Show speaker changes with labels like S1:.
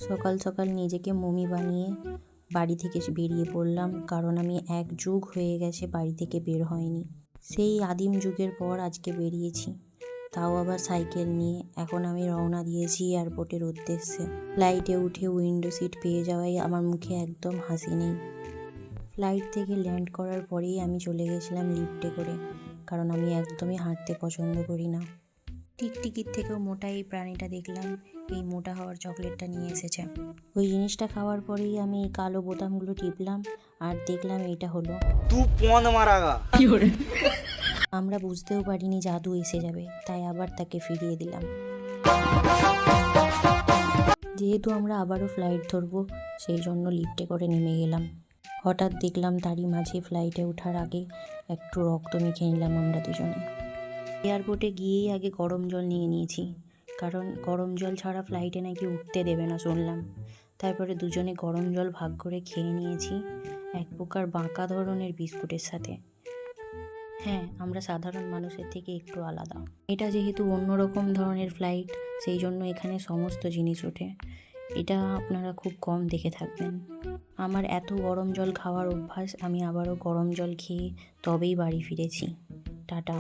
S1: সকাল সকাল নিজেকে মমি বানিয়ে বাড়ি থেকে বেরিয়ে পড়লাম, কারণ আমি 1 যুগ হয়ে গেছে বাড়ি থেকে বের হয়নি। সেই আদিম যুগের পর আজকে বেরিয়েছি, তাও আবার সাইকেল নিয়ে। এখন আমি রওনা দিয়েছি এয়ারপোর্টের উদ্দেশ্যে। ফ্লাইটে উঠে উইন্ডো সিট পেয়ে যাওয়ায় আমার মুখে একদম হাসি নেই। ফ্লাইট থেকে ল্যান্ড করার পরেই আমি চলে গেছিলাম লিফটে করে, কারণ আমি একদমই হাঁটতে পছন্দ করি না। টিকটিকির থেকেও মোটা এই প্রাণীটা দেখলাম এই মোটা হওয়ার চকলেটটা নিয়ে এসেছে। ওই জিনিসটা খাওয়ার পরেই আমি এই কালো বোতামগুলো টিপলাম আর দেখলাম এইটা হলো আমরা বুঝতেও পারিনি জাদু এসে যাবে, তাই আবার তাকে ফিরিয়ে দিলাম। যেহেতু আমরা আবারও ফ্লাইট ধরবো, সেই জন্য লিফটে করে নেমে গেলাম। হঠাৎ দেখলাম তারই মাঝে ফ্লাইটে ওঠার আগে একটু রক্ত মেখে নিলাম আমরা দুজনে। এয়ারপোর্টে গিয়েই আগে গরম জল নিয়ে নিয়েছি, কারণ গরম জল ছাড়া ফ্লাইটে নাকি উঠতে দেবে না শুনলাম। তারপরে দুজনে গরম জল ভাগ করে খেয়ে নিয়েছি এক প্রকার বাঁকা ধরনের বিস্কুটের সাথে। হ্যাঁ, আমরা সাধারণ মানুষের থেকে একটু আলাদা। এটা যেহেতু অন্যরকম ধরনের ফ্লাইট, সেই জন্য এখানে সমস্ত জিনিস ওঠে। এটা আপনারা খুব কম দেখে থাকবেন। আমার এত গরম জল খাওয়ার অভ্যাস, আমি আবারও গরম জল খেয়ে তবেই বাড়ি ফিরেছি। টাটা।